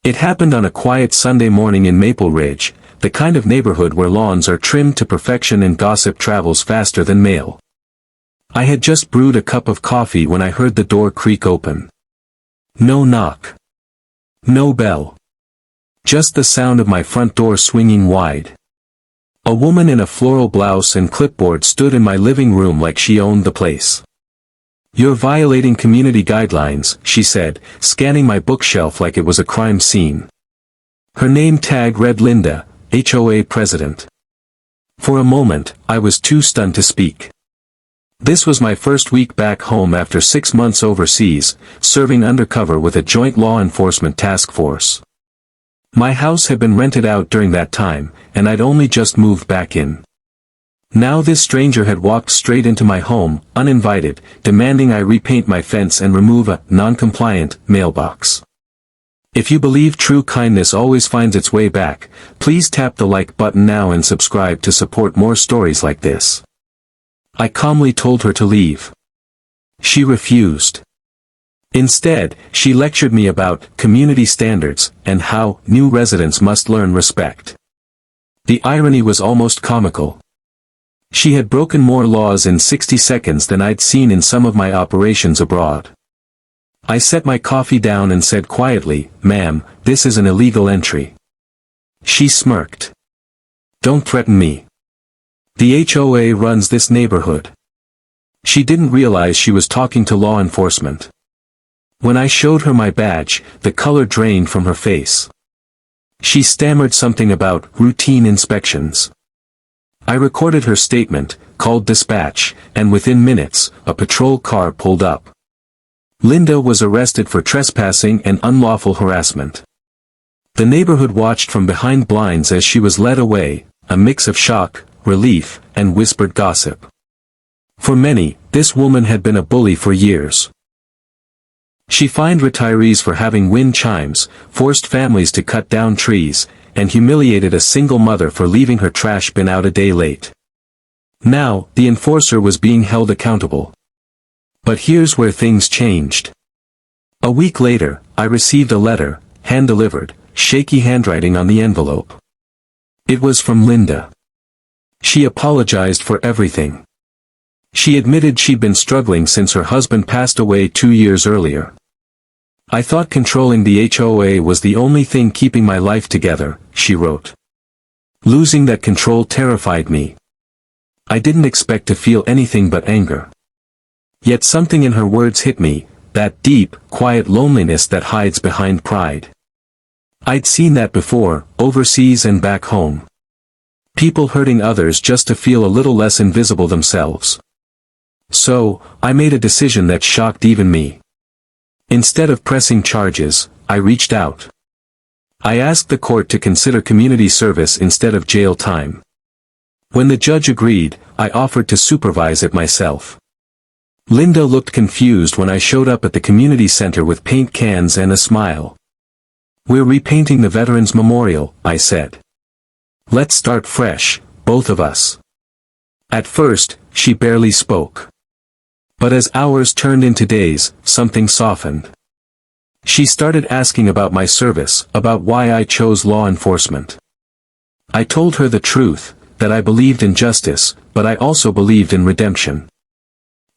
It happened on a quiet Sunday morning in Maple Ridge, the kind of neighborhood where lawns are trimmed to perfection and gossip travels faster than mail. I had just brewed a cup of coffee when I heard the door creak open. No knock. No bell. Just the sound of my front door swinging wide. A woman in a floral blouse and clipboard stood in my living room like she owned the place. "You're violating community guidelines," she said, scanning my bookshelf like it was a crime scene. Her name tag read Linda, HOA president. For a moment, I was too stunned to speak. This was my first week back home after 6 months overseas, serving undercover with a joint law enforcement task force. My house had been rented out during that time, and I'd only just moved back in. Now this stranger had walked straight into my home, uninvited, demanding I repaint my fence and remove a non-compliant mailbox. If you believe true kindness always finds its way back, please tap the like button now and subscribe to support more stories like this. I calmly told her to leave. She refused. Instead, she lectured me about community standards and how new residents must learn respect. The irony was almost comical. She had broken more laws in 60 seconds than I'd seen in some of my operations abroad. I set my coffee down and said quietly, "Ma'am, this is an illegal entry." She smirked. "Don't threaten me. The HOA runs this neighborhood." She didn't realize she was talking to law enforcement. When I showed her my badge, the color drained from her face. She stammered something about routine inspections. I recorded her statement, called dispatch, and within minutes, a patrol car pulled up. Linda was arrested for trespassing and unlawful harassment. The neighborhood watched from behind blinds as she was led away, a mix of shock, relief, and whispered gossip. For many, this woman had been a bully for years. She fined retirees for having wind chimes, forced families to cut down trees, and humiliated a single mother for leaving her trash bin out a day late. Now, the enforcer was being held accountable. But here's where things changed. A week later, I received a letter, hand-delivered, shaky handwriting on the envelope. It was from Linda. She apologized for everything. She admitted she'd been struggling since her husband passed away 2 years earlier. "I thought controlling the HOA was the only thing keeping my life together," she wrote. "Losing that control terrified me. I didn't expect to feel anything but anger." Yet something in her words hit me, that deep, quiet loneliness that hides behind pride. I'd seen that before, overseas and back home. People hurting others just to feel a little less invisible themselves. So, I made a decision that shocked even me. Instead of pressing charges, I reached out. I asked the court to consider community service instead of jail time. When the judge agreed, I offered to supervise it myself. Linda looked confused when I showed up at the community center with paint cans and a smile. "We're repainting the Veterans Memorial," I said. "Let's start fresh, both of us." At first, she barely spoke. But as hours turned into days, something softened. She started asking about my service, about why I chose law enforcement. I told her the truth, that I believed in justice, but I also believed in redemption.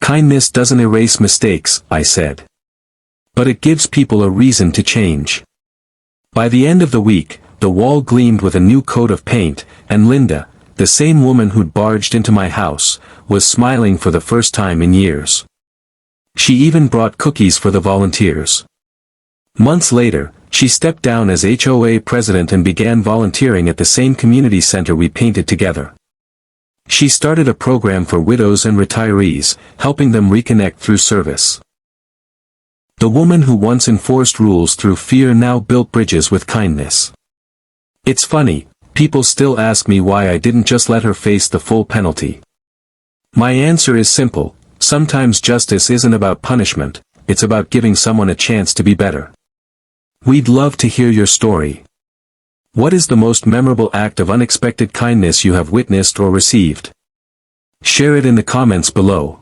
"Kindness doesn't erase mistakes," I said. "But it gives people a reason to change." By the end of the week, the wall gleamed with a new coat of paint, and Linda, the same woman who'd barged into my house, was smiling for the first time in years. She even brought cookies for the volunteers. Months later, she stepped down as HOA president and began volunteering at the same community center we painted together. She started a program for widows and retirees, helping them reconnect through service. The woman who once enforced rules through fear now built bridges with kindness. It's funny, people still ask me why I didn't just let her face the full penalty. My answer is simple: sometimes justice isn't about punishment, it's about giving someone a chance to be better. We'd love to hear your story. What is the most memorable act of unexpected kindness you have witnessed or received? Share it in the comments below.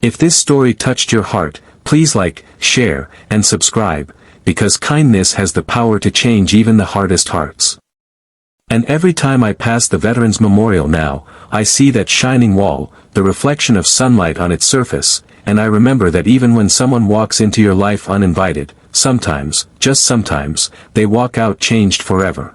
If this story touched your heart, please like, share, and subscribe. because kindness has the power to change even the hardest hearts. And every time I pass the Veterans Memorial now, I see that shining wall, the reflection of sunlight on its surface, and I remember that even when someone walks into your life uninvited, sometimes, just sometimes, they walk out changed forever.